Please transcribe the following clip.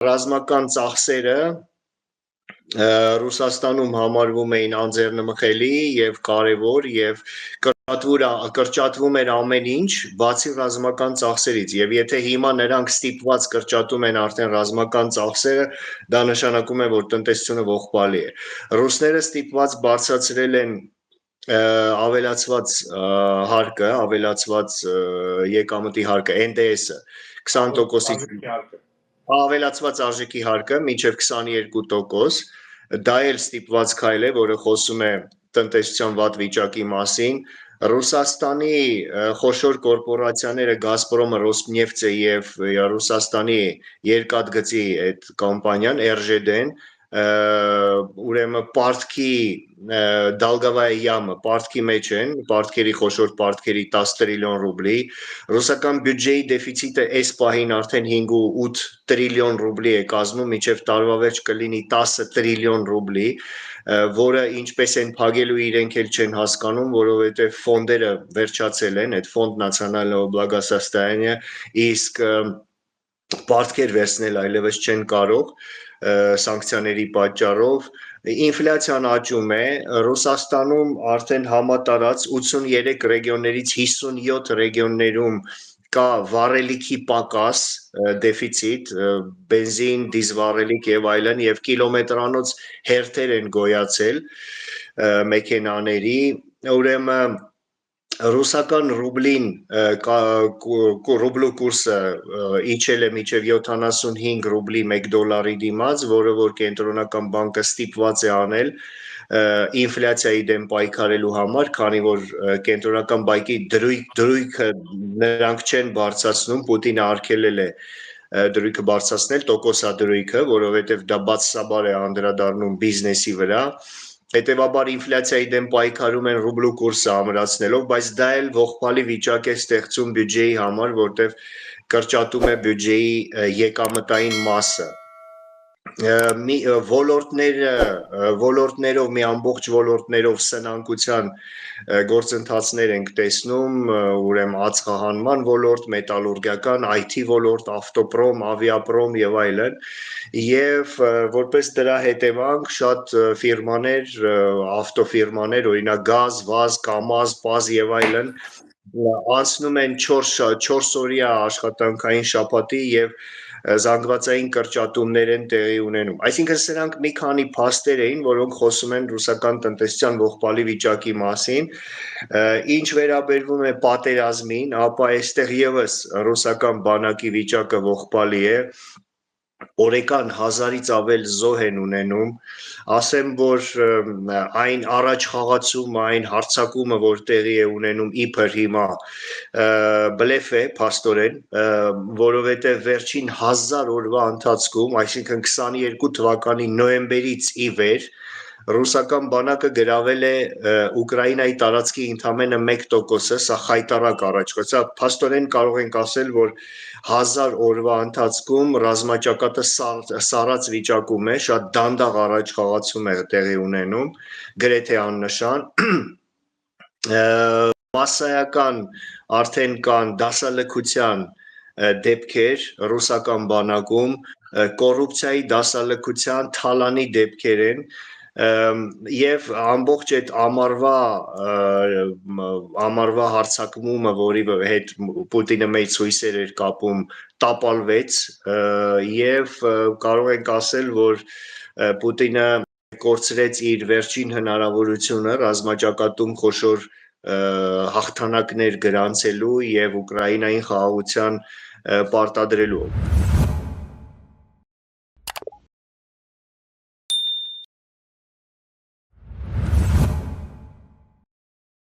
ռազմական ծախսերը Ռուսաստանում համարվում էին անձեռնմխելի եւ կարեւոր եւ կրճատվում էր ամեն ինչ, բացի ռազմական ծախսերից, եւ եթե հիմա նրանք ստիպված կրճատում են արդեն ռազմական ծախսերը, դա նշանակում է, որ տնտեսությունը ողբալի է։ Ռուսները ստիպված բարձրացրել են ավելացված հարկը, ավելացված եկամտի հարկը, NDS-ը 20%-ից ավելացված արժեքի հարկը մինչև 22%, դա էլ ստիպված քայլ է, որը խոսում է տնտեսության վատ վիճակի մասին։ Ռուսաստանի խոշոր կորպորացիաները Գազպրոմը, Ռոսնեֆտը եւ Ռուսաստանի երկաթգծի այդ կոմպանիան RЖD-ն ուրեմն պարտքի Դալգավայի յամը պարտքի մեջ են, պարտքերի խոշոր պարտքերի 10 տրիլիոն ռուբլի, ռուսական բյուջեի դեֆիցիտը այս պահին արդեն 5.8 տրիլիոն ռուբլի է կազմում, մինչև տարվա վերջ կլինի 10 տրիլիոն ռուբլի, որը ինչպես են փակելու իրենք էլ չեն հասկանում, որովհետև ֆոնդերը վերջացել են, այդ ֆոնդ նացիոնալного благосостояния, իսկ պարտքեր վերցնել այլևս չեն կարող սանկցիաների պատճառով, ինֆլյացիան աճում է, Ռուսաստանում արդեն համատարած 83 ռեգիոններից 57 ռեգիոններում կա վառելիքի պակաս, դեֆիցիտ, բենզին, դիզվառելիք եւ այլն եւ կիլոմետրանոց հերթեր են գոյացել մեքենաների, ուրեմն ռուսական ռուբլին ռուբլու կուրսը իջել է մինչև 75 ռուբլի 1 դոլարի դիմաց, որը որ կենտրոնական բանկը ստիպված է անել ինֆլյացիայի դեմ պայքարելու համար, քանի որ կենտրոնական բանկի դրույքը նրանք չեն բարձրացնում, Պուտինը արգելել է դրույքը բարձրացնել, տոկոսադրույքը, որովհետև դա բացասաբար է անդրադառնում բիզնեսի վրա, հետևաբար ինֆլյացիայի դեմ պայքարում են ռուբլու կուրսը ամրացնելով, բայց դա էլ ողբալի վիճակ է ստեղծում բյուջեի համար, որտեղ կրճատում է բյուջեի եկամտային մասը։ Ոլորտներով մի ամբողջ ոլորտներով սնանկության գործընթացներ ենք տեսնում, ուրեմն ածխահանման ոլորտ, մետալուրգիական, IT ոլորտ, ավտոպրոմ, ավիապրոմ եւ այլն, եւ որպես դրա հետևանք շատ ֆիրմաներ, ավտոֆիրմաներ, օրինակ Գազ, Վազ, Կամազ, Պազ եւ այլն անցնում են 4 օրյա աշխատանքային շաբաթի եւ զանգվածային կրճատումներ են տեղի ունենում։ Այսինքն սրանք մի քանի փաստեր էին, որոնք խոսում են ռուսական տնտեսության ողբալի վիճակի մասին։ Ինչ վերաբերվում է պատերազմին, ապա այստեղ եւս ռուսական բանակի վիճակը ողբալի է։ Օրեկան 1000-ից ավել զոհ են ունենում, ասեմ, որ այն առաջխաղացումը, այն հարձակումը, որ տեղի է ունենում իբր հիմա բլեֆ է, փաստորեն, որովհետև վերջին 1000 օրվա ընթացքում, այսինքն 22 թվականի նոյեմբերից ի վեր, ռուսական բանակը գրավել է Ուկրաինայի տարածքի ընդամենը 1%-ը, սա խայտառակ առաջ, սա փաստորեն կարող ենք ասել, որ 1000 օրվա ընթացքում ռազմաճակատը սառած վիճակում է, շատ դանդաղ առաջխաղացում է տեղի ունենում, գրեթե աննշան, մասսայական արդեն կան դասալքության դեպքեր ռուսական բանակում, կոռուպցիայի դասալքության թալանի դեպքեր են, եւ ամբողջ այդ ամառվա հարձակումը, որի հետ Պուտինը մեծ հույսեր էր կապում, տապալվեց եւ կարող ենք ասել, որ Պուտինը կորցրեց իր վերջին հնարավորությունը ռազմաճակատում խոշոր հաղթանակներ գրանցելու եւ Ուկրաինային խաղաղության պարտադրելու։